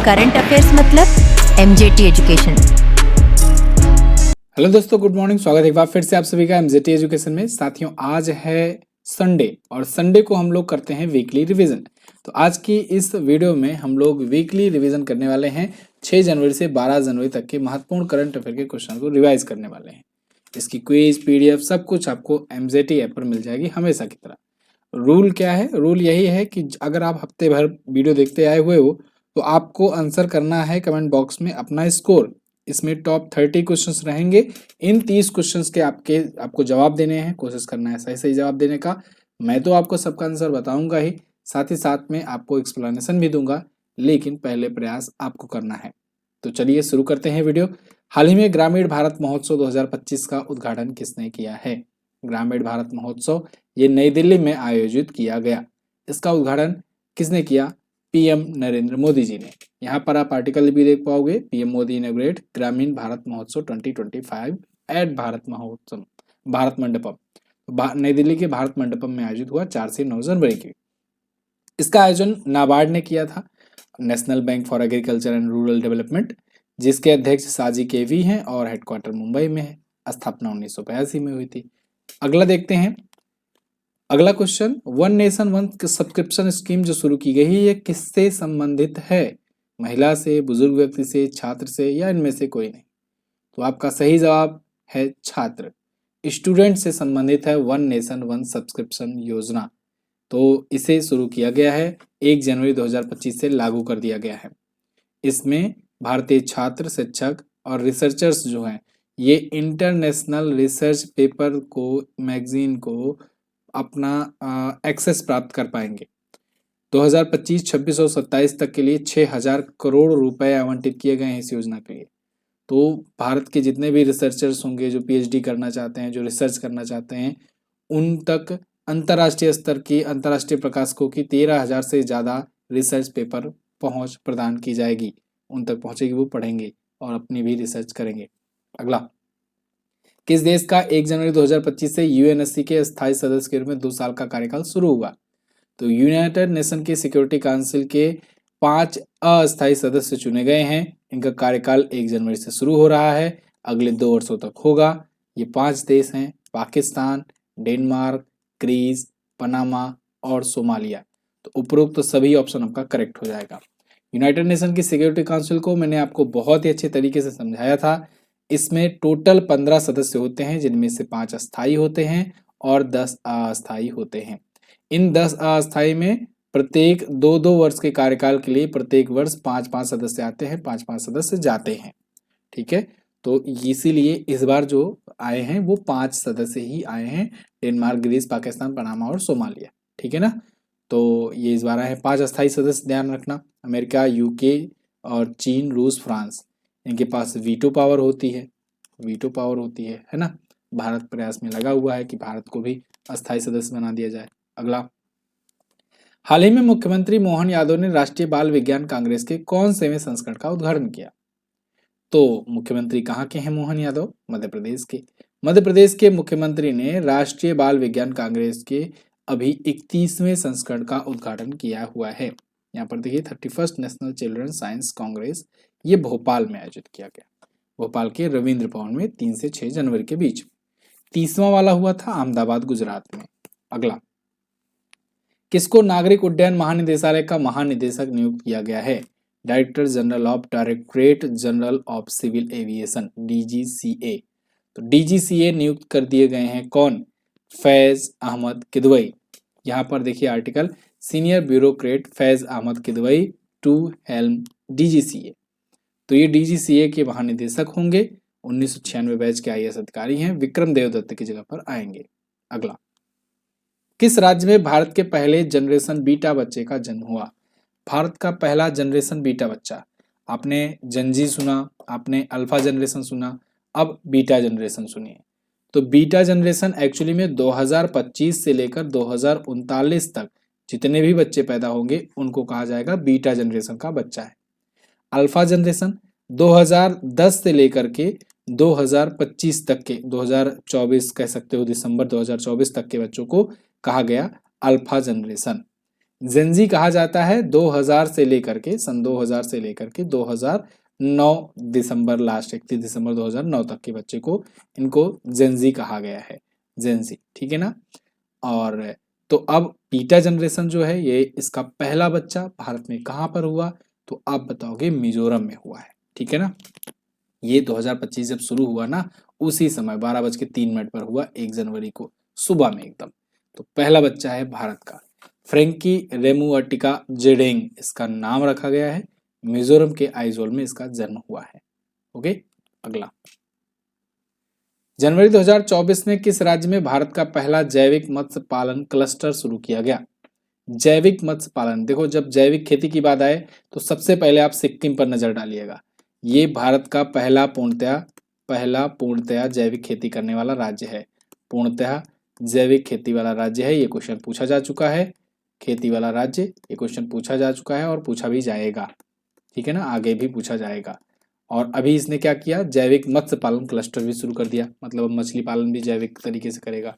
Current affairs मतलब MJT education. Hello दोस्तों, good morning. स्वागत है एक बार फिर से आप सभी का एमजेटी एजुकेशन में। साथियों, आज है संडे और संडे को हम लोग करते हैं वीकली रिवीजन। तो आज की इस वीडियो में हम लोग वीकली रिवीजन करने वाले हैं। 6 जनवरी से 12 जनवरी तक के महत्वपूर्ण करंट अफेयर के क्वेश्चन को रिवाइज करने वाले हैं। इसकी क्विज पीडीएफ सब कुछ आपको एमजेटी ऐप पर मिल जाएगी हमेशा की तरह। रूल क्या है? रूल यही है कि अगर आप हफ्ते भर वीडियो देखते आए हुए हो तो आपको आंसर करना है कमेंट बॉक्स में अपना स्कोर। इसमें टॉप 30 क्वेश्चंस रहेंगे। इन 30 क्वेश्चंस के आपको जवाब देने हैं। कोशिश करना है सही सही जवाब देने का। मैं तो आपको सबका आंसर बताऊंगा ही, साथ ही साथ में आपको एक्सप्लेनेशन भी दूंगा, लेकिन पहले प्रयास आपको करना है। तो चलिए शुरू करते हैं वीडियो। हाल ही में ग्रामीण भारत महोत्सव 2025 का उद्घाटन किसने किया है? ग्रामीण भारत महोत्सव ये नई दिल्ली में आयोजित किया गया। इसका उद्घाटन किसने किया? पीएम नरेंद्र मोदी जी ने। यहाँ पर आप आर्टिकल भी देख पाओगे, पीएम मोदी इनॉग्रेट ग्रामीण भारत महोत्सव 2025 एट भारत मंडपम। नई दिल्ली के भारत मंडपम में आयोजित हुआ 4 से 9 जनवरी की। इसका आयोजन नाबार्ड ने किया था, national bank for agriculture and rural development, जिसके अध्यक्ष साजी केवी हैं और हेडक्वार्टर मुंबई में है। स्थापना 1982 में हुई थी। अगला देखते हैं। अगला question, one nation one subscription scheme जो शुरू की गई है ये किससे संबंधित है? महिला से, बुजुर्ग व्यक्ति से, छात्र से, या इनमें से कोई नहीं? तो आपका सही जवाब है छात्र। स्टूडेंट से संबंधित है वन नेशन वन सब्सक्रिप्शन योजना। तो इसे शुरू किया गया है, 1 जनवरी 2025 से लागू कर दिया गया है। इसमें भारतीय छात्र, शिक्षक और रिसर्चर्स जो हैं ये इंटरनेशनल रिसर्च पेपर को, मैगजीन को अपना एक्सेस प्राप्त कर पाएंगे। 2025, 26 और 27 तक के लिए 6,000 करोड़ रुपए आवंटित किए गए हैं इस योजना के लिए। तो भारत के जितने भी रिसर्चर्स होंगे जो पीएचडी करना चाहते हैं, जो रिसर्च करना चाहते हैं, उन तक अंतर्राष्ट्रीय स्तर की, अंतर्राष्ट्रीय प्रकाशकों की 13,000 से ज़्यादा रिसर्च पेपर पहुंच प्रदान की जाएगी। उन तक पहुंचेगी, वो पढ़ेंगे और अपनी भी रिसर्च करेंगे। अगला, किस देश का 1 जनवरी 2025 से यूएनएससी के स्थायी सदस्य के रूप में 2 साल का कार्यकाल शुरू हुआ? तो यूनाइटेड नेशन के सिक्योरिटी काउंसिल के 5 अस्थायी सदस्य चुने गए हैं। इनका कार्यकाल 1 जनवरी से शुरू हो रहा है, अगले 2 वर्षों तक होगा। ये 5 देश हैं, पाकिस्तान, डेनमार्क, ग्रीस, पनामा और सोमालिया। तो उपरोक्त तो सभी ऑप्शन आपका करेक्ट हो जाएगा। यूनाइटेड नेशन की सिक्योरिटी काउंसिल को मैंने आपको बहुत ही अच्छे तरीके से समझाया था। इसमें टोटल 15 सदस्य होते हैं, जिनमें से 5 अस्थायी होते हैं और 10 अस्थायी होते हैं। इन 10 अस्थायी में प्रत्येक 2-2 वर्ष के कार्यकाल के लिए प्रत्येक वर्ष 5-5 सदस्य आते हैं, 5-5 सदस्य जाते हैं। ठीक है, तो इसीलिए इस बार जो आए हैं वो 5 सदस्य ही आए हैं, डेनमार्क, ग्रीस, पाकिस्तान, पनामा और सोमालिया। ठीक है ना? तो ये इस बार आए हैं 5 अस्थायी सदस्य, ध्यान रखना। अमेरिका, यूके और चीन, रूस, फ्रांस, इनके पास वीटो पावर होती है, है ना? भारत प्रयास में लगा हुआ है कि भारत को भी अस्थायी सदस्य बना दिया जाए। अगला, हाल ही में मुख्यमंत्री मोहन यादव ने राष्ट्रीय बाल विज्ञान कांग्रेस के कौन सेवें संस्करण का उद्घाटन किया? तो मुख्यमंत्री कहाँ के हैं मोहन यादव? मध्य प्रदेश के। मध्य प्रदेश के मुख्यमंत्री ने राष्ट्रीय बाल विज्ञान कांग्रेस के अभी 31वें संस्करण का उद्घाटन किया हुआ है। यहाँ पर देखिए 31st national children science Congress, ये भोपाल में आयोजित किया गया, भोपाल के रविंद्र भवन में 3 से 6 जनवरी के बीच। 30वां वाला हुआ था अहमदाबाद, गुजरात में। अगला, किसको नागरिक उड्डयन महानिदेशालय का महानिदेशक नियुक्त किया गया है? Director general of directorate general of civil aviation, DGCA. तो डीजीसीए नियुक्त कर दिए गए हैं कौन? फैज अहमद किदवई। यहाँ पर देखिए article, senior bureaucrat Faiz Ahmad Kidwai to helm DGCA. तो ये डीजीसीए के महानिदेशक होंगे। 1996 बैच के आईएएस अधिकारी हैं, विक्रम देवदत्त की जगह पर आएंगे। अगला, किस राज्य में भारत के पहले जनरेशन बीटा बच्चे का जन्म हुआ? भारत का पहला जनरेशन बीटा बच्चा, आपने जनजी सुना, आपने अल्फा जनरेशन सुना, अब बीटा जनरेशन सुनिए। तो बीटा जनरेशन एक्चुअली में 2025 से लेकर 2039 तक जितने भी बच्चे पैदा होंगे उनको कहा जाएगा बीटा जनरेशन का बच्चा है। अल्फा जनरेशन 2010 से लेकर के 2025 तक के, 2024 कह सकते हो, दिसंबर 2024 तक के बच्चों को कहा गया अल्फा जनरेशन। जेंजी कहा जाता है 2000 से लेकर के सन 2000 से लेकर के 2009 दिसंबर लास्ट 31 दिसंबर 2009 तक के बच्चे को इनको जेंजी कहा गया है, जेंजी, ठीक है ना। और तो अब बीटा जनरेशन जो है ये इसका पहला बच्चा भारत में कहाँ पर हुआ, तो आप बताओगे मिजोरम में हुआ है, ठीक है ना। ये 2025 जब शुरू हुआ ना उसी समय 12:03 पर हुआ, 1 जनवरी को सुबह में एकदम। तो पहला बच्चा है भारत का, फ्रेंकी रेमुअटिका जेडेंग इसका नाम रखा गया है, मिजोरम के आइजोल में इसका जन्म हुआ है। ओके, अगला, जनवरी 2024 में किस राज्य में भारत का पहला जैविक मत्स्य पालन क्लस्टर शुरू किया गया। जैविक मत्स्य पालन, देखो जब जैविक खेती की बात आए तो सबसे पहले आप सिक्किम पर नजर डालिएगा। ये भारत का पहला पूर्णतया जैविक खेती करने वाला राज्य है, पूर्णतया जैविक खेती वाला राज्य है। ये क्वेश्चन पूछा जा चुका है, खेती वाला राज्य, ये क्वेश्चन पूछा जा चुका है और पूछा भी जाएगा, ठीक है ना, आगे भी पूछा जाएगा। और अभी इसने क्या किया, जैविक मत्स्य पालन क्लस्टर भी शुरू कर दिया, मतलब मछली पालन भी जैविक तरीके से करेगा।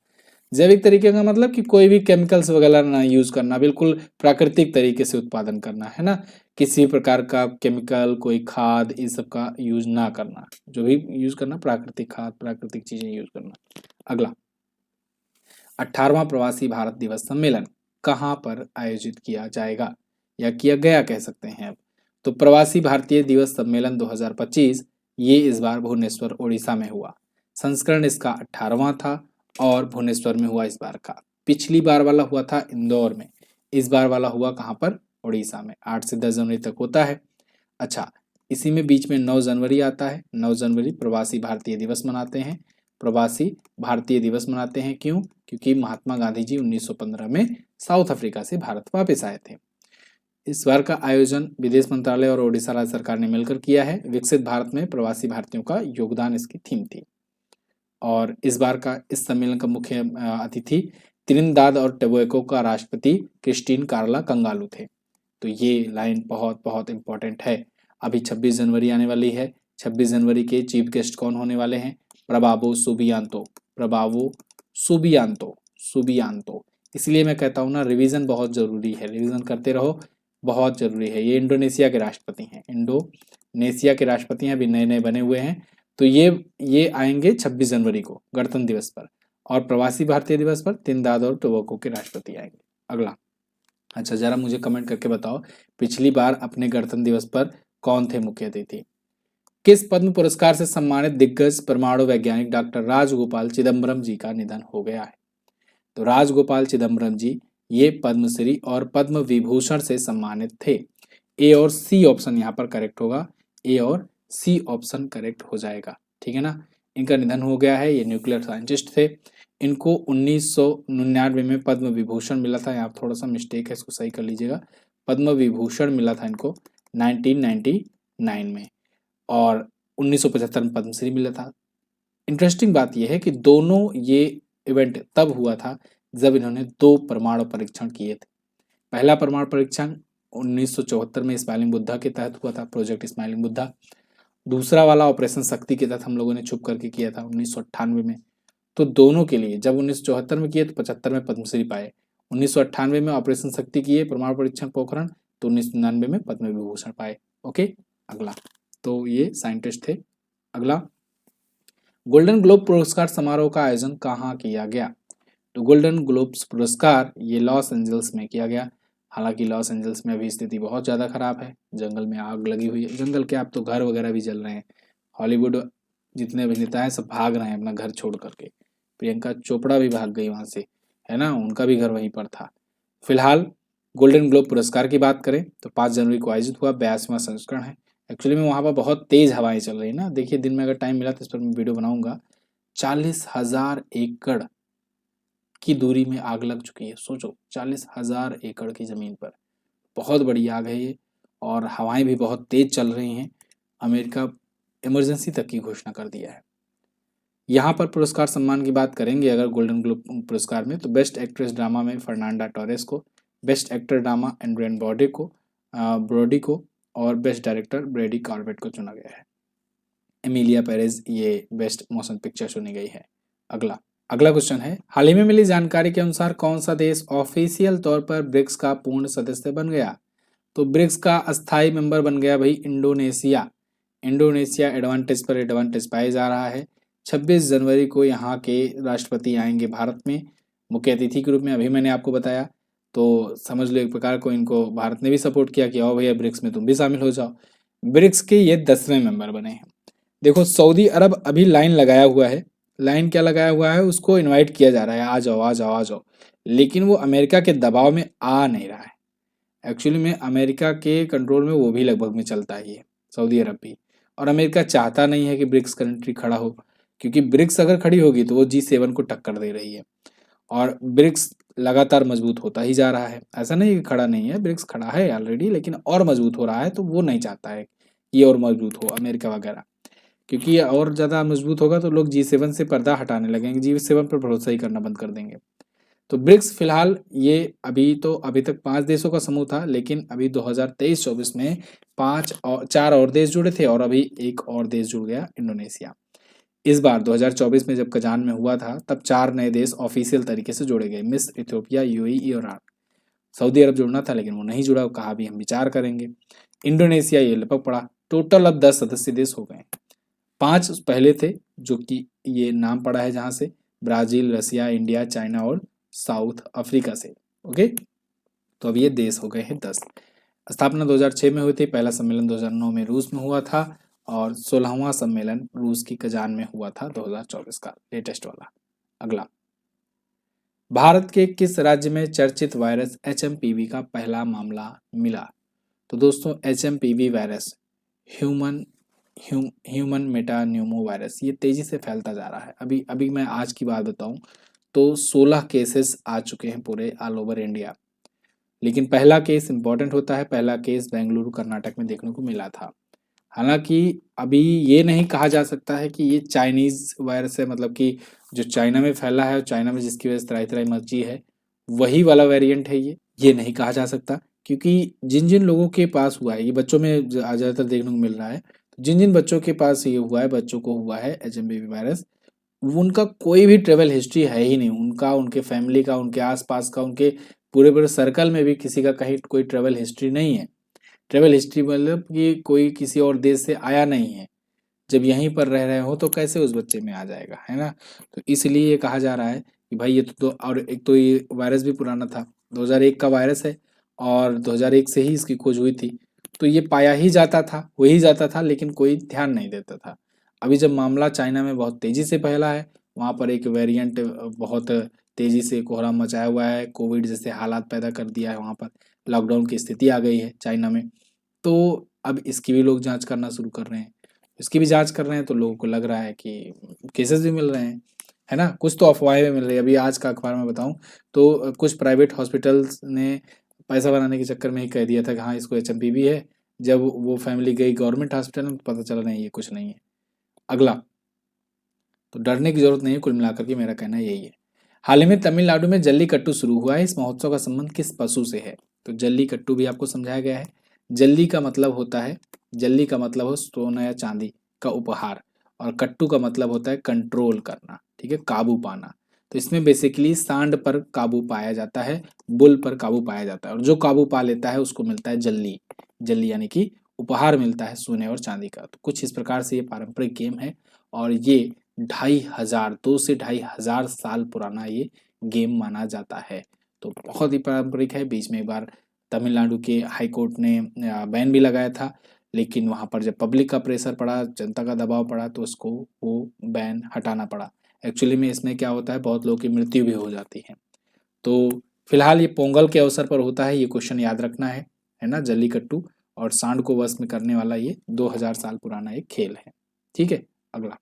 जैविक तरीके का मतलब कि कोई भी केमिकल्स वगैरह ना यूज करना, बिल्कुल प्राकृतिक तरीके से उत्पादन करना, है ना, किसी प्रकार का केमिकल, कोई खाद, इस सब का यूज ना करना, जो भी यूज करना प्राकृतिक खाद, प्राकृतिक चीजें यूज करना। अगला, 18वां प्रवासी भारत दिवस सम्मेलन कहाँ पर आयोजित किया जाएगा या किया गया कह सकते हैं अब। तो प्रवासी भारतीय दिवस सम्मेलन 2025 ये इस बार भुवनेश्वर उड़ीसा में हुआ। संस्करण इसका 18वां था और भुवनेश्वर में हुआ इस बार का। पिछली बार वाला हुआ था इंदौर में, इस बार वाला हुआ कहाँ पर, उड़ीसा में। 8 से 10 जनवरी तक होता है। अच्छा, इसी में बीच में 9 जनवरी आता है। 9 जनवरी प्रवासी भारतीय दिवस मनाते हैं। प्रवासी भारतीय दिवस मनाते हैं क्यों, क्योंकि महात्मा गांधी जी 1915 में साउथ अफ्रीका से भारत वापस आए थे। इस बार का आयोजन विदेश मंत्रालय और ओडिशा राज्य सरकार ने मिलकर किया है। विकसित भारत में प्रवासी भारतीयों का योगदान इसकी थीम थी। और इस बार का इस सम्मेलन का मुख्य अतिथि त्रिनिदाद और टोबैगो का राष्ट्रपति क्रिस्टीन कार्ला कंगालू थे। तो ये लाइन बहुत बहुत इंपॉर्टेंट है। अभी 26 जनवरी आने वाली है। 26 जनवरी के चीफ गेस्ट कौन होने वाले हैं, प्रभावो सुबियांतो, प्रभावो सुबियांतो। इसलिए मैं कहता हूँ ना, रिवीजन बहुत जरूरी है, रिवीजन करते रहो, बहुत जरूरी है। ये इंडोनेशिया के राष्ट्रपति हैं, इंडोनेशिया के राष्ट्रपति हैं, अभी नए नए बने हुए हैं। तो ये आएंगे 26 जनवरी को गणतंत्र दिवस पर, और प्रवासी भारतीय दिवस पर त्रिनिदाद और टोबैगो के राष्ट्रपति आएंगे। अगला, अच्छा जरा मुझे कमेंट करके बताओ, पिछली बार अपने गणतंत्र दिवस पर कौन थे मुख्य अतिथि। किस पद्म पुरस्कार से सम्मानित दिग्गज परमाणु वैज्ञानिक डॉक्टर राजगोपाल चिदम्बरम जी का निधन हो गया है। तो राजगोपाल चिदम्बरम जी ये पद्मश्री और पद्म विभूषण से सम्मानित थे। ए और सी ऑप्शन यहाँ पर करेक्ट होगा, ए और सी ऑप्शन करेक्ट हो जाएगा, ठीक है ना। इनका निधन हो गया है। ये न्यूक्लियर साइंटिस्ट थे। इनको 1999 में पद्म विभूषण मिला था। यहाँ थोड़ा सा मिस्टेक है, इसको सही कर लीजिएगा। पद्म विभूषण मिला था इनको 1999 में, और 1975 में पद्मश्री मिला था। इंटरेस्टिंग बात यह है कि दोनों ये इवेंट तब हुआ था जब इन्होंने 2 परमाणु परीक्षण किए थे। पहला परमाणु परीक्षण 1974 में स्माइलिंग बुद्धा के तहत हुआ था, प्रोजेक्ट स्माइलिंग बुद्धा। दूसरा वाला ऑपरेशन शक्ति के तहत हम लोगों ने छुप करके किया था 1998 में। तो दोनों के लिए जब 1974 में किए तो 75 में पद्मश्री पाए, 1998 में ऑपरेशन शक्ति किए परमाणु परीक्षण पोखरण, तो 1999 में पद्म विभूषण पाए। ओके, अगला, तो ये साइंटिस्ट थे। अगला, गोल्डन ग्लोब पुरस्कार समारोह का आयोजन कहाँ किया गया। तो गोल्डन ग्लोब्स पुरस्कार ये लॉस एंजल्स में किया गया। हालांकि लॉस एंजल्स में अभी स्थिति बहुत ज़्यादा खराब है, जंगल में आग लगी हुई है। जंगल के आप तो घर वगैरह भी जल रहे हैं। हॉलीवुड जितने अभिनेता हैं सब भाग रहे हैं अपना घर छोड़ करके। प्रियंका चोपड़ा भी भाग गई वहाँ से, है ना, उनका भी घर वहीं पर था। फिलहाल गोल्डन ग्लोब पुरस्कार की बात करें तो 5 जनवरी को आयोजित हुआ, 82वां संस्करण है। एक्चुअली में वहाँ पर बहुत तेज हवाएं चल रही है ना। देखिए दिन में अगर टाइम मिला तो इस पर मैं वीडियो बनाऊंगा। 40,000 एकड़ की दूरी में आग लग चुकी है। सोचो 40,000 एकड़ की जमीन पर बहुत बड़ी आग है ये, और हवाएं भी बहुत तेज चल रही हैं। अमेरिका इमरजेंसी तक की घोषणा कर दिया है। यहाँ पर पुरस्कार सम्मान की बात करेंगे अगर गोल्डन ग्लोब पुरस्कार में, तो बेस्ट एक्ट्रेस ड्रामा में फर्नांडा टोरेस को, best actor drama Adrian Brodie को और बेस्ट डायरेक्टर ब्रेडी कॉर्बेट को चुना गया है। एमिलिया पेरेज ये बेस्ट मोशन पिक्चर चुनी गई है। अगला, अगला क्वेश्चन है, हाल ही में मिली जानकारी के अनुसार कौन सा देश ऑफिशियल तौर पर ब्रिक्स का पूर्ण सदस्य बन गया? तो ब्रिक्स का अस्थायी मेंबर बन गया भाई इंडोनेशिया। इंडोनेशिया एडवांटेज पर एडवांटेज पाया जा रहा है। 26 जनवरी को यहाँ के राष्ट्रपति आएंगे भारत में मुख्य अतिथि के रूप में, अभी मैंने आपको बताया। तो समझ लो एक प्रकार को इनको भारत ने भी सपोर्ट किया कि आओ भैया ब्रिक्स में तुम भी शामिल हो जाओ। ब्रिक्स के ये 10वें मेंबर बने हैं। देखो सऊदी अरब अभी लाइन लगाया हुआ है। लाइन क्या लगाया हुआ है, उसको इनवाइट किया जा रहा है, आ जाओ आ जाओ आ जाओ, लेकिन वो अमेरिका के दबाव में आ नहीं रहा है। एक्चुअली में अमेरिका के कंट्रोल में वो भी लगभग में चलता है ये सऊदी अरब भी, और अमेरिका चाहता नहीं है कि ब्रिक्स कंट्री खड़ा हो, क्योंकि ब्रिक्स अगर खड़ी होगी तो वो G7 को टक्कर दे रही है और ब्रिक्स लगातार मजबूत होता ही जा रहा है। ऐसा नहीं कि खड़ा नहीं है, ब्रिक्स खड़ा है ऑलरेडी, लेकिन और मजबूत हो रहा है, तो वो नहीं चाहता है कि ये और मजबूत हो अमेरिका वगैरह, क्योंकि ये और ज़्यादा मजबूत होगा तो लोग G7 से पर्दा हटाने लगेंगे, G7 पर भरोसा ही करना बंद कर देंगे। तो ब्रिक्स फिलहाल ये अभी तक 5 देशों का समूह था, लेकिन अभी 2023-24 में 4 और देश जुड़े थे और अभी एक और देश जुड़ गया, इंडोनेशिया। इस बार 2024 में जब कजान में हुआ था तब 4 नए देश ऑफिशियल तरीके से जोड़े गए, मिस्र, इथियोपिया, यूएई, ईरान। सऊदी अरब जुड़ना था लेकिन वो नहीं जुड़ा, कहा भी हम विचार करेंगे। इंडोनेशिया ये लपक पड़ा। टोटल अब 10 सदस्य देश हो गए। 5 पहले थे जो कि ये नाम पड़ा है जहां से, ब्राजील, रसिया, इंडिया, चाइना और साउथ अफ्रीका से। ओके, तो अब ये देश हो गए हैं 10। स्थापना 2006 में हुई थी, पहला सम्मेलन 2009 में रूस में हुआ था और 16वां सम्मेलन रूस की कजान में हुआ था 2024 का लेटेस्ट वाला। अगला, भारत के किस राज्य में चर्चित वायरस HMPV का पहला मामला मिला? तो दोस्तों HMPV वायरस ह्यूमन मेटान्यूमो वायरस ये तेजी से फैलता जा रहा है। अभी मैं आज की बात बताऊं तो 16 केसेस आ चुके हैं पूरे ऑल ओवर इंडिया, लेकिन पहला केस इंपॉर्टेंट होता है। पहला केस बेंगलुरु कर्नाटक में देखने को मिला था। हालांकि अभी ये नहीं कहा जा सकता है कि ये चाइनीज वायरस है, मतलब कि जो चाइना में फैला है और चाइना में जिसकी वजह से तराई तराई मची है वही वाला वेरिएंट है ये नहीं कहा जा सकता, क्योंकि जिन जिन लोगों के पास हुआ है, ये बच्चों में ज़्यादातर देखने को मिल रहा है, जिन जिन बच्चों के पास ये हुआ है, बच्चों को हुआ है HMPV वायरस, उनका कोई भी ट्रेवल हिस्ट्री है ही नहीं, उनका, उनके फैमिली का, उनके आसपास का, उनके पूरे पूरे सर्कल में भी किसी का कहीं कोई ट्रेवल हिस्ट्री नहीं है। ट्रेवल हिस्ट्री मतलब कि कोई किसी और देश से आया नहीं है। जब यहीं पर रह रहे हो तो कैसे उस बच्चे में आ जाएगा, है ना? तो इसलिए ये कहा जा रहा है कि भाई ये तो और एक तो ये वायरस भी पुराना था, 2001 का वायरस है और 2001 से ही इसकी खोज हुई थी, तो ये पाया ही जाता था, हो ही जाता था, लेकिन कोई ध्यान नहीं देता था। अभी जब मामला चाइना में बहुत तेजी से फैला है, वहाँ पर एक वेरिएंट बहुत तेजी से कोहराम मचाया हुआ है, कोविड जैसे हालात पैदा कर दिया है, वहाँ पर लॉकडाउन की स्थिति आ गई है चाइना में, तो अब इसकी भी लोग जांच करना शुरू कर रहे हैं। इसकी भी जांच कर रहे हैं तो लोगों को लग रहा है कि केसेस भी मिल रहे हैं, है ना? कुछ तो अफवाहें भी मिल रही है। अभी आज का अखबार में बताऊं तो कुछ प्राइवेट हॉस्पिटल्स ने पैसा बनाने के चक्कर में ही कह दिया था कि हाँ इसको HMPV है। जब वो फैमिली गई गवर्नमेंट हॉस्पिटल में तो पता चला नहीं ये कुछ नहीं है। अगला, तो डरने की जरूरत नहीं है, कुल मिलाकर के मेरा कहना यही है। हाल ही में तमिलनाडु में जल्लीकट्टू शुरू हुआ है, इस महोत्सव का संबंध किस पशु से है? तो जल्लीकट्टू भी आपको समझाया गया है। जल्ली का मतलब होता है, जल्ली का मतलब हो सोना या चांदी का उपहार, और कट्टू का मतलब होता है कंट्रोल करना, ठीक है, काबू पाना। तो इसमें बेसिकली सांड पर काबू पाया जाता है, बुल पर काबू पाया जाता है, और जो काबू पा लेता है उसको मिलता है जल्ली। जल्ली यानी कि उपहार मिलता है सोने और चांदी का। तो कुछ इस प्रकार से ये पारंपरिक गेम है और ये 2 से 2,500 साल पुराना ये गेम माना जाता है। तो बहुत ही पारंपरिक है। बीच में एक बार तमिलनाडु के हाई कोर्ट ने बैन भी लगाया था, लेकिन वहाँ पर जब पब्लिक का प्रेशर पड़ा, जनता का दबाव पड़ा, तो उसको वो बैन हटाना पड़ा। एक्चुअली में इसमें क्या होता है, बहुत लोगों की मृत्यु भी हो जाती है। तो फिलहाल ये पोंगल के अवसर पर होता है, ये क्वेश्चन याद रखना है ना? जल्लीकट्टू और सांड को वश में करने वाला ये 2000 साल पुराना एक खेल है, ठीक है। अगला,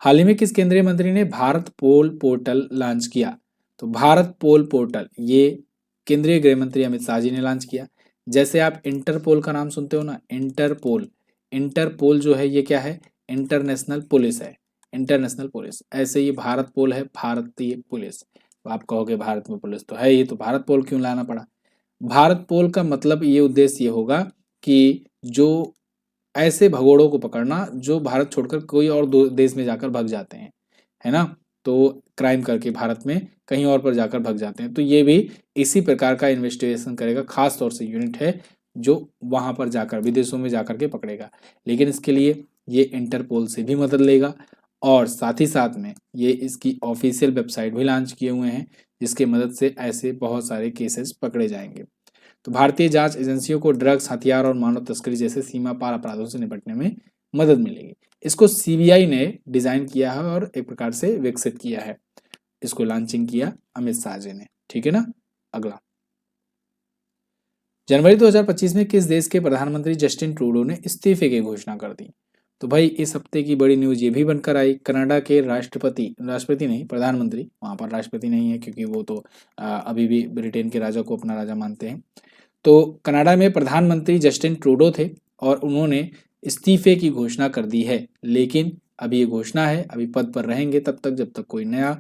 हाल ही में किस केंद्रीय मंत्री ने भारत पोल पोर्टल लॉन्च किया? तो भारत पोल पोर्टल ये केंद्रीय गृह मंत्री अमित शाह जी ने लॉन्च किया। जैसे आप इंटरपोल का नाम सुनते हो ना, इंटरपोल जो है ये क्या है? इंटरनेशनल पुलिस है, इंटरनेशनल पुलिस। ऐसे ये भारत पोल है, भारतीय पुलिस। तो आप कहोगे भारत में पुलिस तो है ही, तो भारत पोल क्यों लाना पड़ा? भारत पोल का मतलब ये उद्देश्य ये होगा कि जो ऐसे भगोड़ों को पकड़ना जो भारत छोड़कर कोई और देश में जाकर भाग जाते हैं, है ना, तो क्राइम करके भारत में कहीं और पर जाकर भग जाते हैं। तो ये भी इसी प्रकार का इन्वेस्टिगेशन करेगा, खास तौर से यूनिट है जो वहाँ पर जाकर विदेशों में जाकर के पकड़ेगा। लेकिन इसके लिए ये इंटरपोल से भी मदद लेगा और साथ ही साथ में ये इसकी ऑफिशियल वेबसाइट भी लॉन्च किए हुए हैं, जिसकी मदद से ऐसे बहुत सारे केसेस पकड़े जाएंगे। तो भारतीय जांच एजेंसियों को ड्रग्स, हथियार और मानव तस्करी जैसे सीमा पार अपराधों से निपटने में मदद मिलेगी। इसको सीबीआई ने डिजाइन किया है और एक प्रकार से विकसित किया है। इसको लॉन्चिंग किया अमित शाह जी ने, ठीक है ना। अगला, जनवरी 2025 में किस देश के प्रधानमंत्री जस्टिन ट्रूडो ने इस्तीफे की घोषणा कर दी? तो भाई इस हफ्ते की बड़ी न्यूज ये भी बनकर आई, कनाडा के राष्ट्रपति नहीं, प्रधानमंत्री, वहां पर राष्ट्रपति नहीं है क्योंकि वो तो अभी भी ब्रिटेन के राजा को अपना राजा मानते हैं। तो कनाडा में प्रधानमंत्री जस्टिन ट्रूडो थे और उन्होंने इस्तीफे की घोषणा कर दी है। लेकिन अभी ये घोषणा है, अभी पद पर रहेंगे तब तक जब तक कोई नया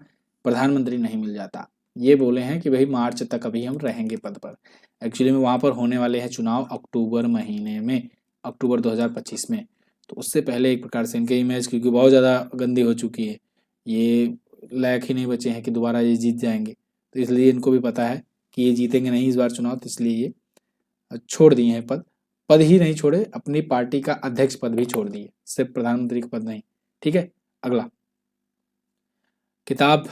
प्रधानमंत्री नहीं मिल जाता। ये बोले हैं कि भाई मार्च तक अभी हम रहेंगे पद पर। एक्चुअली में वहाँ पर होने वाले हैं चुनाव अक्टूबर महीने में, अक्टूबर 2025 में। तो उससे पहले एक प्रकार से इनके इमेज क्योंकि बहुत ज़्यादा गंदी हो चुकी है, ये लायक ही नहीं बचे हैं कि दोबारा ये जीत जाएंगे। तो इसलिए इनको भी पता है कि ये जीतेंगे नहीं इस बार चुनाव, तो इसलिए ये छोड़ दिए हैं पद ही नहीं छोड़े, अपनी पार्टी का अध्यक्ष पद भी छोड़ दिए, सिर्फ प्रधानमंत्री का पद नहीं। ठीक है, अगला, किताब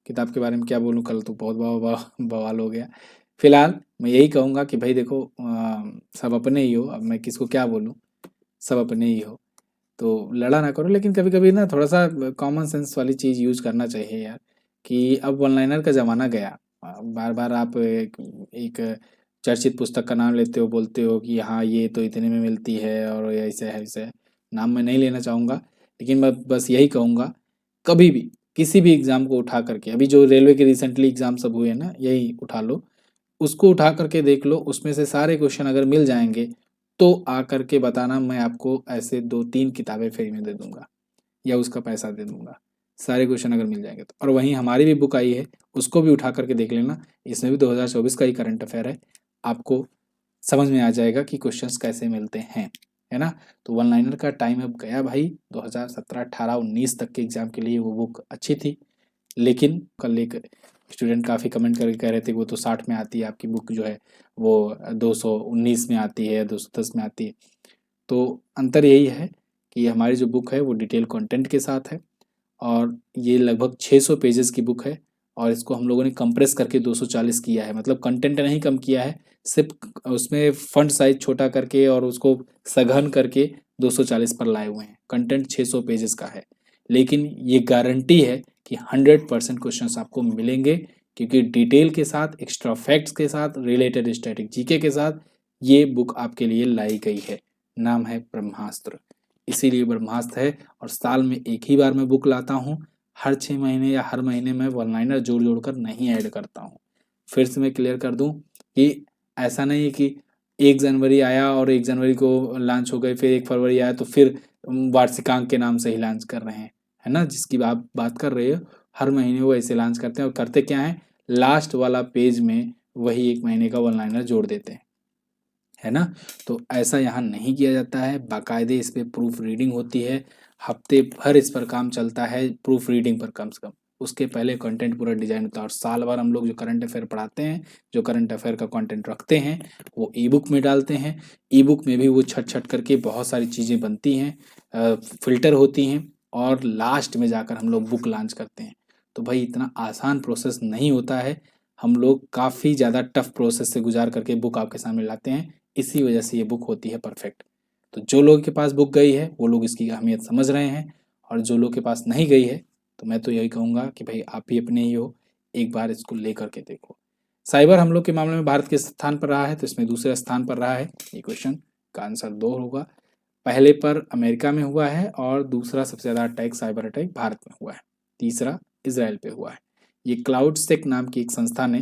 के बारे में क्या बोलूं, कल तो बहुत बवाल हो गया। फिलहाल मैं यही कहूँगा कि भाई देखो सब अपने ही हो, अब मैं किसको क्या बोलूँ, सब अपने ही हो, तो लड़ा ना करो। लेकिन कभी कभी ना थोड़ा सा कॉमन सेंस वाली चीज़ यूज करना चाहिए यार, कि अब वन लाइनर का ज़माना गया। बार बार आप एक चर्चित पुस्तक का नाम लेते हो, बोलते हो कि हाँ ये तो इतने में मिलती है और ऐसे है ऐसे है। नाम मैं नहीं लेना चाहूँगा, लेकिन मैं बस यही कहूँगा, कभी भी किसी भी एग्ज़ाम को उठा करके, अभी जो रेलवे के रिसेंटली एग्ज़ाम सब हुए हैं ना, यही उठा लो, उसको उठा करके देख लो, उसमें से सारे क्वेश्चन अगर मिल जाएंगे तो आकर के बताना, मैं आपको ऐसे 2-3 किताबें फ्री में दे दूंगा या उसका पैसा दे दूंगा, सारे क्वेश्चन अगर मिल जाएंगे तो। और वहीं हमारी भी बुक आई है, उसको भी उठा करके देख लेना, इसमें भी 2024 का ही करंट अफेयर है, आपको समझ में आ जाएगा कि क्वेश्चंस कैसे मिलते हैं, है ना। तो वन लाइनर का टाइम अब गया भाई, 2017, 18, 19 तक के एग्जाम के लिए वो बुक अच्छी थी। लेकिन कल एक स्टूडेंट काफ़ी कमेंट करके कह रहे थे वो तो 60 में आती है आपकी बुक जो है, वो 219 में आती है, 210 में आती है। तो अंतर यही है कि हमारी जो बुक है वो डिटेल कंटेंट के साथ है और ये लगभग 600 पेजेस की बुक है और इसको हम लोगों ने कंप्रेस करके 240 किया है, मतलब कंटेंट नहीं कम किया है, सिर्फ उसमें फंट साइज छोटा करके और उसको सघन करके 240 पर लाए हुए हैं। कंटेंट 600 पेजेस का है, लेकिन ये गारंटी है कि 100% क्वेश्चंस आपको मिलेंगे, क्योंकि डिटेल के साथ, एक्स्ट्रा फैक्ट्स के साथ, रिलेटेड स्टैटिक जीके के साथ ये बुक आपके लिए लाई गई है। नाम है ब्रह्मास्त्र, इसीलिए ब्रह्मास्त्र है। और साल में एक ही बार मैं बुक लाता हूँ, हर 6 महीने या हर महीने में वन लाइनर जोड़ जोड़ कर नहीं ऐड करता हूँ। फिर से मैं क्लियर कर दूँ कि ऐसा नहीं है कि 1 जनवरी आया और 1 जनवरी को लॉन्च हो गए, फिर 1 फरवरी आया तो फिर वार्षिकांक के नाम से ही लॉन्च कर रहे हैं, है ना। जिसकी आप बात कर रहे हो, हर महीने वो ऐसे लॉन्च करते हैं और करते क्या है, लास्ट वाला पेज में वही 1 महीने का वन लाइनर जोड़ देते हैं, है ना। तो ऐसा यहाँ नहीं किया जाता है, बाकायदे इस पर प्रूफ रीडिंग होती है, हफ्ते भर इस पर काम चलता है प्रूफ रीडिंग पर कम से कम। उसके पहले कंटेंट पूरा डिजाइन होता है और साल भर हम लोग जो करंट अफेयर पढ़ाते हैं, जो करंट अफेयर का कंटेंट रखते हैं, वो ई बुक में डालते हैं। ई बुक में भी वो छट छट करके बहुत सारी चीज़ें बनती हैं, फिल्टर होती हैं और लास्ट में जाकर हम लोग बुक लॉन्च करते हैं। तो भाई इतना आसान प्रोसेस नहीं होता है, हम लोग काफ़ी ज़्यादा टफ प्रोसेस से गुजार करके बुक आपके सामने लाते हैं, इसी वजह से ये बुक होती है परफेक्ट। तो जो लोगों के पास बुक गई है वो लोग इसकी अहमियत समझ रहे हैं, और जो लोग के पास नहीं गई है तो मैं तो यही कहूँगा कि भाई आप भी अपने ही हो, एक बार इसको ले करके देखो। साइबर हमलों के मामले में भारत किस स्थान पर रहा है, तो इसमें दूसरे स्थान पर रहा है। ये क्वेश्चन का आंसर 2 होगा। पहले पर अमेरिका में हुआ है और दूसरा सबसे ज़्यादा अटैक, साइबर अटैक भारत में हुआ है, तीसरा इसराइल पे हुआ है। ये क्लाउडसेक नाम की एक संस्था ने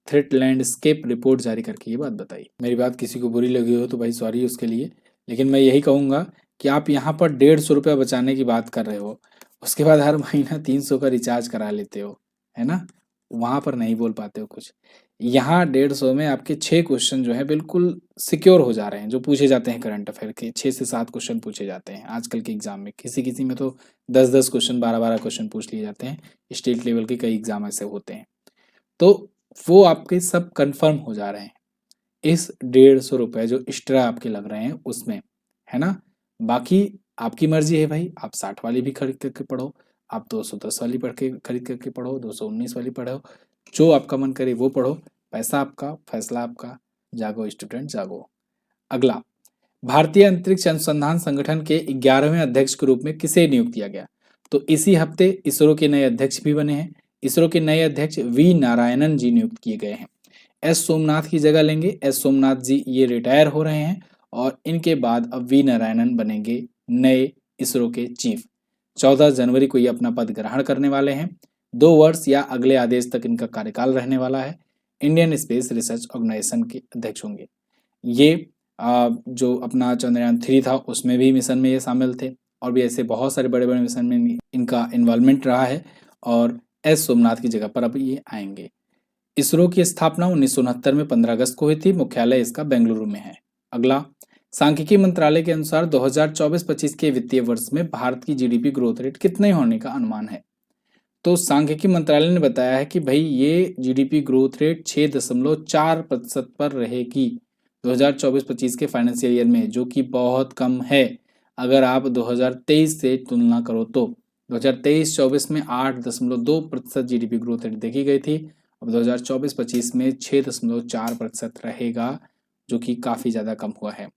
थ्रेट लैंडस्केप रिपोर्ट जारी करके ये बात बताई। मेरी बात किसी को बुरी लगी हो तो भाई सॉरी उसके लिए, लेकिन मैं यही कहूँगा कि आप यहाँ पर 150 रुपया बचाने की बात कर रहे हो, उसके बाद हर महीना 300 का रिचार्ज करा लेते हो, है ना। वहां पर नहीं बोल पाते हो कुछ। यहाँ 150 में आपके 6 क्वेश्चन जो है बिल्कुल सिक्योर हो जा रहे हैं, जो पूछे जाते हैं करंट अफेयर के 6 से 7 क्वेश्चन पूछे जाते हैं आजकल के एग्जाम में। किसी किसी में तो 10-10 क्वेश्चन 12-12 क्वेश्चन पूछ लिए जाते हैं। स्टेट लेवल के कई एग्जाम ऐसे होते हैं, तो वो आपके सब कंफर्म हो जा रहे हैं इस 150 रुपये जो एक्स्ट्रा आपके लग रहे हैं उसमें, है ना। बाकी आपकी मर्जी है भाई, आप 60 वाली भी खरीद करके पढ़ो, आप 210 वाली खरीद करके पढ़ो, 219 वाली पढ़ो, जो आपका मन करे वो पढ़ो। पैसा आपका, फैसला आपका। जागो स्टूडेंट जागो। अगला, भारतीय अंतरिक्ष अनुसंधान संगठन के 11वें अध्यक्ष के रूप में किसे नियुक्त किया गया? तो इसी हफ्ते इसरो के नए अध्यक्ष भी बने हैं। इसरो के नए अध्यक्ष वी नारायणन जी नियुक्त किए गए हैं। एस सोमनाथ की जगह लेंगे। एस सोमनाथ जी ये रिटायर हो रहे हैं और इनके बाद अब वी नारायणन बनेंगे नए इसरो के चीफ। 14 जनवरी को ये अपना पद ग्रहण करने वाले हैं। 2 वर्ष या अगले आदेश तक इनका कार्यकाल रहने वाला है। इंडियन स्पेस रिसर्च ऑर्गेनाइजेशन के अध्यक्ष होंगे ये। जो अपना चंद्रयान 3 था उसमें भी मिशन में ये शामिल थे, और भी ऐसे बहुत सारे बड़े बड़े मिशन में इनका इन्वॉल्वमेंट रहा है, और एस सोमनाथ की जगह पर अब ये आएंगे। इसरो की स्थापना 1969 में 15 अगस्त को हुई थी। मुख्यालय इसका बेंगलुरु में है। अगला, सांख्यिकी मंत्रालय के अनुसार 2024-25 के वित्तीय वर्ष में भारत की जीडीपी ग्रोथ रेट कितने होने का अनुमान है? तो सांख्यिकी मंत्रालय ने बताया है कि भाई ये जीडीपी ग्रोथ रेट 6.4% पर रहेगी 2024-25 के फाइनेंशियल ईयर में, जो कि बहुत कम है अगर आप 2023 से तुलना करो तो। 2023-24 में 8.2% जीडीपी ग्रोथ रेट देखी गई थी, अब 2024-25 में 6.4% रहेगा, जो कि काफ़ी ज़्यादा कम हुआ है।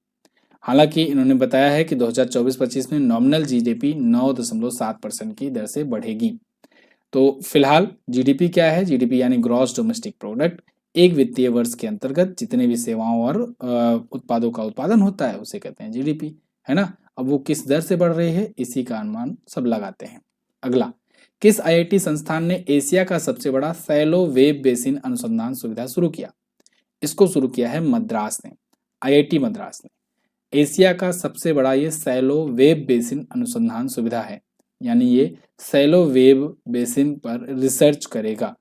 हालांकि इन्होंने बताया है कि 2024-25 में नॉमिनल जीडीपी 9.7% की दर से बढ़ेगी। तो फिलहाल जीडीपी क्या है? जीडीपी यानी ग्रॉस डोमेस्टिक प्रोडक्ट, एक वित्तीय वर्ष के अंतर्गत जितने भी सेवाओं और उत्पादों का उत्पादन होता है उसे कहते हैं जीडीपी, है ना। अब वो किस दर से बढ़ रही है इसी का अनुमान सब लगाते हैं। अगला, किस आईआईटी संस्थान ने एशिया का सबसे बड़ा सैलो वेब बेसिन अनुसंधान सुविधा शुरू किया? इसको शुरू किया है मद्रास ने, आईआईटी मद्रास ने। एशिया का सबसे बड़ा ये सैलो वेब बेसिन अनुसंधान सुविधा है, यानी ये सैलो वेब बेसिन पर रिसर्च करेगा।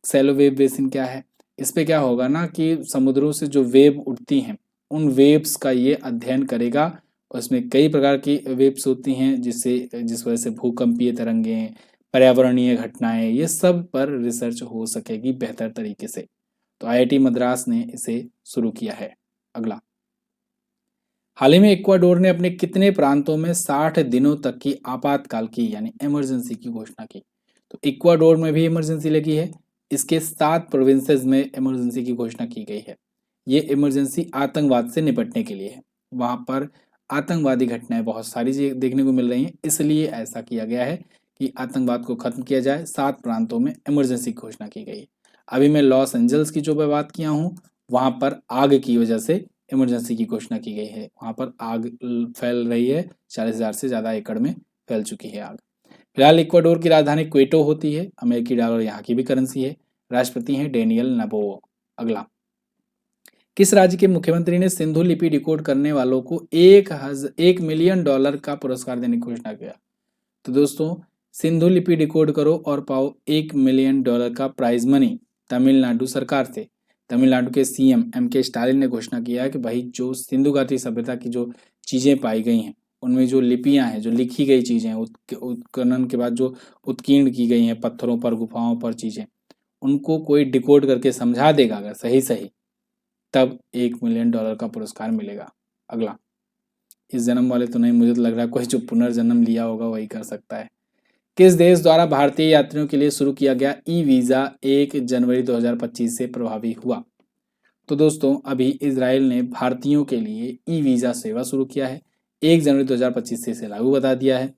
सैलो वेब बेसिन क्या है? इस पे क्या होगा ना कि समुद्रों से जो वेब उठती हैं उन वेब्स का ये अध्ययन करेगा। उसमें कई प्रकार की वेब्स होती हैं जिस वजह से भूकंपीय तरंगें, पर्यावरणीय घटनाएं, ये सब पर रिसर्च हो सकेगी बेहतर तरीके से। तो आईआईटी मद्रास ने इसे शुरू किया है। अगला, हाल ही में इक्वाडोर ने अपने कितने प्रांतों में 60 दिनों तक की आपातकाल की यानी इमरजेंसी की घोषणा की? तो इक्वाडोर में भी इमरजेंसी लगी है। इसके 7 प्रोविंसेस में इमरजेंसी की घोषणा की गई है। ये इमरजेंसी आतंकवाद से निपटने के लिए है। वहां पर आतंकवादी घटनाएं बहुत सारी देखने को मिल रही हैं, इसलिए ऐसा किया गया है कि आतंकवाद को खत्म किया जाए। 7 प्रांतों में इमरजेंसी की घोषणा की गई। अभी मैं लॉस एंजल्स की जो मैं बात किया हूँ, वहां पर आग की वजह से इमरजेंसी की घोषणा की गई है। वहां पर आग फैल रही है, 40,000 से ज्यादा एकड़ में फैल चुकी है आग। फिलहाल इक्वाडोर की राजधानी क्वेटो होती है। अमेरिकी डॉलर यहाँ की भी करेंसी है। राष्ट्रपति हैं डेनियल नबोवो। अगला, किस राज्य के मुख्यमंत्री ने सिंधु लिपि डिकोड करने वालों को $1 मिलियन का पुरस्कार देने की घोषणा किया? तो दोस्तों, सिंधु लिपि डिकोड करो और पाओ $1 मिलियन का प्राइज मनी तमिलनाडु सरकार से। तमिलनाडु के सीएम एम.के. स्टालिन ने घोषणा किया है कि भाई जो सिंधु घाटी सभ्यता की जो चीजें पाई गई हैं उनमें जो लिपियां हैं, जो लिखी गई चीजें, उत्खनन के बाद जो उत्कीर्ण की गई हैं पत्थरों पर, गुफाओं पर चीजें, उनको कोई डिकोड करके समझा देगा अगर सही सही, तब $1 मिलियन का पुरस्कार मिलेगा। अगला, इस जन्म वाले तो नहीं, मुझे तो लग रहा है कोई जो पुनर्जन्म लिया होगा वही कर सकता है। किस देश द्वारा भारतीय यात्रियों के लिए शुरू किया गया ई वीजा 1 जनवरी 2025 से प्रभावी हुआ? तो दोस्तों, अभी इजराइल ने भारतीयों के लिए ई वीजा सेवा शुरू किया है। 1 जनवरी 2025 से इसे लागू बता दिया है।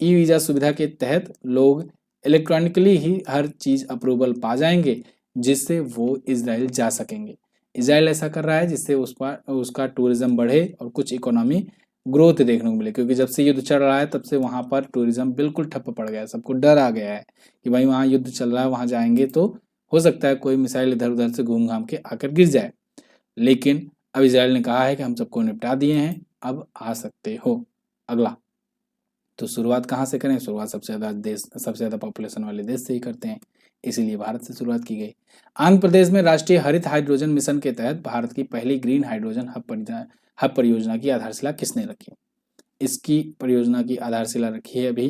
ई वीजा सुविधा के तहत लोग इलेक्ट्रॉनिकली ही हर चीज अप्रूवल पा जाएंगे, जिससे वो इजराइल जा सकेंगे। इजराइल ऐसा कर रहा है जिससे उसका टूरिज्म बढ़े और कुछ इकोनॉमी ग्रोथ देखने को मिले, क्योंकि जब से युद्ध चल रहा है तब से वहां पर टूरिज्म बिल्कुल ठप्प पड़ गया है। सबको डर आ गया है कि भाई वहां युद्ध चल रहा है, वहां जाएंगे तो हो सकता है कोई मिसाइल इधर उधर से घूम घाम के आकर गिर जाए। लेकिन अब इजराइल ने कहा है कि हम सबको निपटा दिए हैं, अब आ सकते हो। अगला, तो शुरुआत कहाँ से करें? शुरुआत सबसे ज्यादा पॉपुलेशन वाले देश से ही करते हैं। इसीलिए भारत से शुरुआत की गई। आंध्र प्रदेश में राष्ट्रीय हरित हाइड्रोजन मिशन के तहत भारत की पहली ग्रीन हाइड्रोजन हब परियोजना की आधारशिला किसने रखी? इसकी परियोजना की आधारशिला रखी है अभी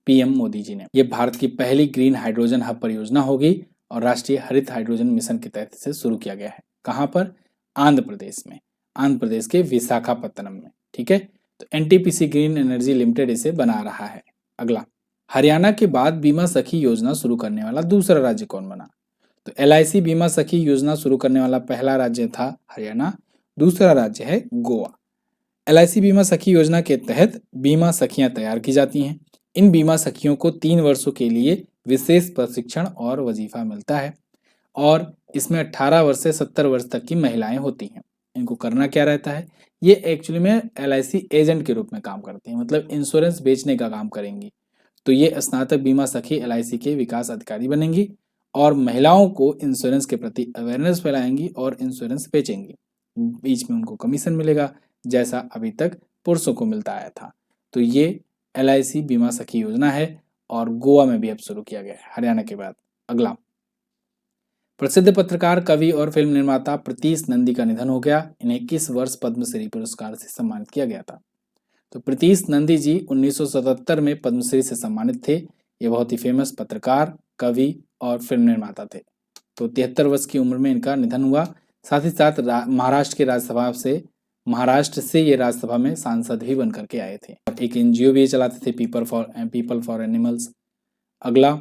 पीएम मोदी जी ने। ये भारत की पहली ग्रीन हाइड्रोजन हब परियोजना होगी और राष्ट्रीय हरित हाइड्रोजन मिशन के तहत इसे शुरू किया गया है। कहाँ पर? आंध्र प्रदेश में, आंध्र प्रदेश के विशाखापत्तनम में। ठीक है, तो एनटीपीसी ग्रीन एनर्जी लिमिटेड इसे बना रहा है। अगला, हरियाणा के बाद बीमा सखी योजना शुरू करने वाला दूसरा राज्य कौन बना? तो एलआईसी बीमा सखी योजना शुरू करने वाला पहला राज्य था हरियाणा, दूसरा राज्य है गोवा। एलआईसी बीमा सखी योजना के तहत बीमा सखियां तैयार की जाती हैं। इन बीमा सखियों को 3 वर्षों के लिए विशेष प्रशिक्षण और वजीफा मिलता है और इसमें 18 वर्ष से 70 वर्ष तक की महिलाएं होती हैं। इनको करना क्या रहता है? ये एक्चुअली में एलआईसी एजेंट के रूप में काम करती हैं, मतलब इंश्योरेंस बेचने का काम करेंगी। तो ये स्नातक बीमा सखी एलआईसी के विकास अधिकारी बनेंगी और महिलाओं को इंश्योरेंस के प्रति अवेयरनेस फैलाएंगी और इंश्योरेंस बेचेंगी। बीच में उनको कमीशन मिलेगा, जैसा अभी तक पुरुषों को मिलता आया था। तो ये एलआईसी बीमा सखी योजना है और गोवा में भी अब शुरू किया गया है हरियाणा के बाद। अगला, प्रसिद्ध पत्रकार, कवि और फिल्म निर्माता प्रीतीश नंदी का निधन हो गया। इन्हें किस वर्ष पद्मश्री पुरस्कार से सम्मानित किया गया था? तो प्रीतीश नंदी जी 1977 में पद्मश्री से सम्मानित थे। ये बहुत ही फेमस पत्रकार, कवि और फिल्म निर्माता थे। तो 73 वर्ष की उम्र में इनका निधन हुआ। साथ ही साथ महाराष्ट्र से ये राज्यसभा में सांसद भी बन करके आए थे। एक एनजीओ भी चलाते थे, पीपल फॉर एनिमल्स। अगला,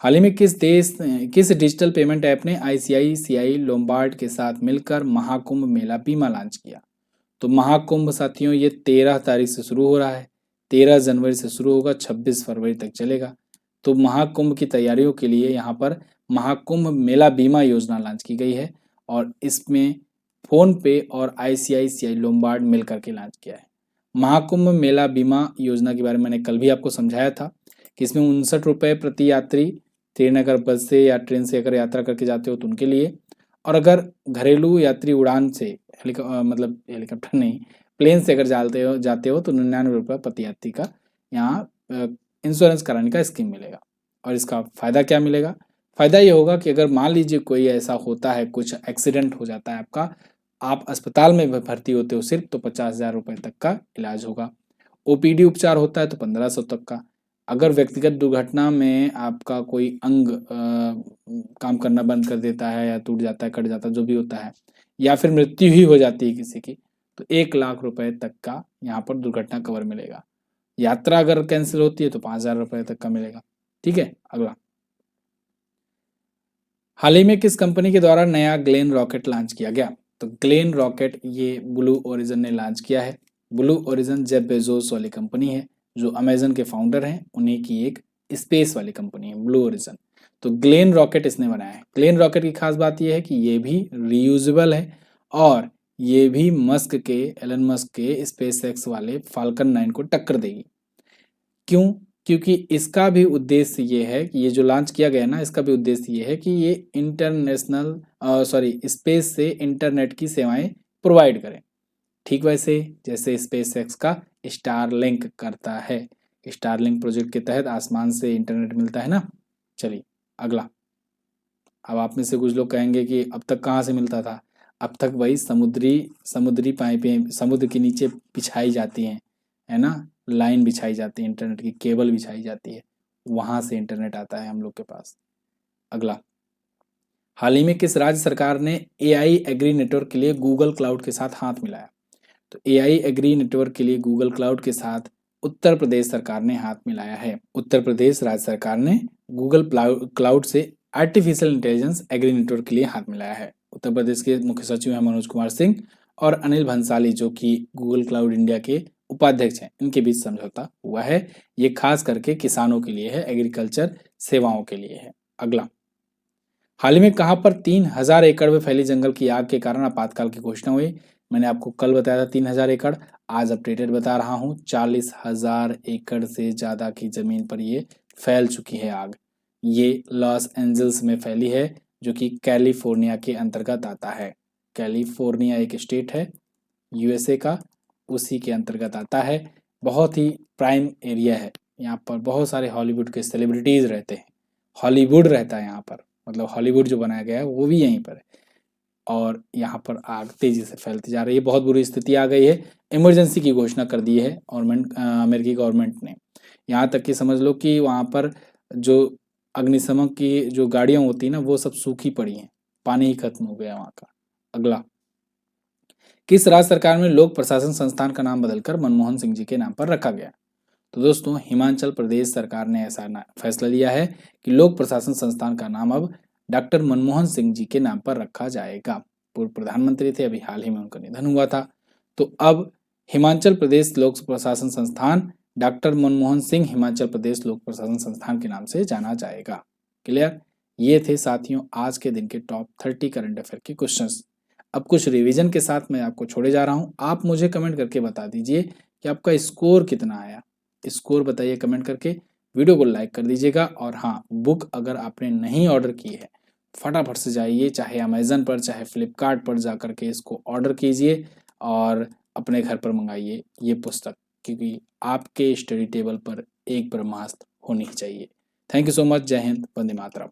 हाल ही में किस डिजिटल पेमेंट ऐप ने आईसीआईसीआई लोम्बार्ड के साथ मिलकर महाकुंभ मेला बीमा लॉन्च किया? तो महाकुंभ साथियों ये 13 तारीख से शुरू हो रहा है, 13 जनवरी से शुरू होगा, 26 फरवरी तक चलेगा। तो महाकुंभ की तैयारियों के लिए यहाँ पर महाकुंभ मेला बीमा योजना लॉन्च की गई है और इसमें फोन पे और आईसीआईसीआई लोम्बार्ड मिल करके लॉन्च किया है। महाकुंभ मेला बीमा योजना के बारे में मैंने कल भी आपको समझाया था कि इसमें 59 रुपये प्रति यात्री, ट्रेन अगर बस से या ट्रेन से अगर यात्रा करके जाते हो तो उनके लिए, और अगर घरेलू यात्री उड़ान से हेलीकॉप्टर नहीं, प्लेन से अगर जाते हो तो 99 रुपये प्रति यात्री का यहाँ इंश्योरेंस कराने का स्कीम मिलेगा। और इसका फ़ायदा क्या मिलेगा? फ़ायदा ये होगा कि अगर मान लीजिए कोई ऐसा होता है, कुछ एक्सीडेंट हो जाता है आपका, आप अस्पताल में भर्ती होते हो सिर्फ, तो 50,000 रुपये तक का इलाज होगा। ओपीडी उपचार होता है तो 1500 तक का। अगर व्यक्तिगत दुर्घटना में आपका कोई अंग काम करना बंद कर देता है या टूट जाता है, कट जाता है, जो भी होता है, या फिर मृत्यु ही हो जाती है किसी की, तो 1 लाख रुपए तक का यहाँ पर दुर्घटना कवर मिलेगा। यात्रा अगर कैंसिल होती है तो 5,000 रुपये तक का मिलेगा। ठीक है, अगला, हाल ही में किस कंपनी के द्वारा नया ग्लेन रॉकेट लॉन्च किया गया? तो ग्लेन रॉकेट ये ब्लू ओरिजिन ने लॉन्च किया है। ब्लू ओरिजिन जेफ बेजोस वाली कंपनी है, जो अमेजन के फाउंडर हैं, उन्हीं की एक स्पेस वाली कंपनी है ब्लू ओरिजिन। तो ग्लेन रॉकेट इसने बनाया है। ग्लेन रॉकेट की खास बात यह है कि ये भी रीयूजेबल है और ये भी एलन मस्क के स्पेस एक्स वाले फाल्कन 9 को टक्कर देगी। क्यों? क्योंकि इसका भी उद्देश्य ये है कि ये जो लॉन्च किया गया ना, इसका भी उद्देश्य ये है कि ये स्पेस से इंटरनेट की सेवाएं प्रोवाइड करें। ठीक वैसे जैसे स्पेस एक्स का स्टारलिंक करता है। स्टारलिंक प्रोजेक्ट के तहत आसमान से इंटरनेट मिलता है ना। चलिए अगला, अब आप में से कुछ लोग कहेंगे कि अब तक कहाँ से मिलता था? अब तक वही समुद्री पाइपें समुद्र के नीचे बिछाई जाती हैं, है ना, लाइन बिछाई जाती है, इंटरनेट की केबल बिछाई जाती है, वहां से इंटरनेट आता है हम लोग के पास। अगला, हाल ही में किस राज्य सरकार ने एआई एग्री नेटवर्क के लिए गूगल क्लाउड के साथ हाथ मिलाया? तो एआई एग्री नेटवर्क के लिए गूगल क्लाउड के साथ उत्तर प्रदेश सरकार ने हाथ मिलाया है। उत्तर प्रदेश राज्य सरकार ने गूगल क्लाउड से आर्टिफिशियल इंटेलिजेंस एग्री नेटवर्क के लिए हाथ मिलाया है। उत्तर प्रदेश के मुख्य सचिव हैं मनोज कुमार सिंह और अनिल भंसाली, जो कि गूगल क्लाउड इंडिया के उपाध्यक्ष हैं, इनके बीच समझौता हुआ है। ये खास करके किसानों के लिए है, एग्रीकल्चर सेवाओं के लिए है। अगला, हाल ही में कहां पर 3000 एकड़ में फैली जंगल की आग के कारण आपातकाल की घोषणा हुई? मैंने आपको कल बताया था 3000 एकड़, आज अपडेटेड बता रहा हूं 40,000 एकड़ से ज्यादा की जमीन पर ये फैल चुकी है आग। ये लॉस एंजल्स में फैली है, जो कि कैलिफोर्निया के अंतर्गत आता है। कैलिफोर्निया एक स्टेट है यूएसए का, उसी के अंतर्गत आता है। बहुत ही प्राइम एरिया है, यहाँ पर बहुत सारे हॉलीवुड के सेलिब्रिटीज रहते हैं, हॉलीवुड रहता है यहाँ पर, मतलब हॉलीवुड जो बनाया गया है वो भी यहीं पर है। और यहाँ पर आग तेजी से फैलती जा रही है, बहुत बुरी स्थिति आ गई है। इमरजेंसी की घोषणा कर दी है अमेरिकी गवर्नमेंट ने। यहाँ तक कि समझ लो कि वहाँ पर जो अग्निशमन की जो गाड़ियाँ होती है ना, वो सब सूखी पड़ी हैं, पानी ही खत्म हो गया वहाँ का। अगला, किस राज्य सरकार में लोक प्रशासन संस्थान का नाम बदलकर मनमोहन सिंह जी के नाम पर रखा गया? तो दोस्तों, हिमाचल प्रदेश सरकार ने ऐसा फैसला लिया है कि लोक प्रशासन संस्थान का नाम अब डॉक्टर मनमोहन सिंह जी के नाम पर रखा जाएगा। पूर्व प्रधानमंत्री थे, अभी हाल ही में उनका निधन हुआ था। तो अब हिमाचल प्रदेश लोक प्रशासन संस्थान डॉक्टर मनमोहन सिंह हिमाचल प्रदेश लोक प्रशासन संस्थान के नाम से जाना जाएगा। क्लियर? ये थे साथियों आज के दिन के टॉप 30 करंट अफेयर के क्वेश्चंस। अब कुछ रिवीजन के साथ मैं आपको छोड़े जा रहा हूं। आप मुझे कमेंट करके बता दीजिए कि आपका स्कोर कितना आया। स्कोर बताइए कमेंट करके, वीडियो को लाइक कर दीजिएगा। और हाँ, बुक अगर आपने नहीं ऑर्डर की है, फटाफट से जाइए, चाहे अमेजन पर चाहे फ्लिपकार्ट पर जा करके इसको ऑर्डर कीजिए और अपने घर पर मंगाइए ये पुस्तक, क्योंकि आपके स्टडी टेबल पर एक ब्रह्मास्त्र होनी ही चाहिए। Thank you so much. जय हिंद, वंदे मातरम।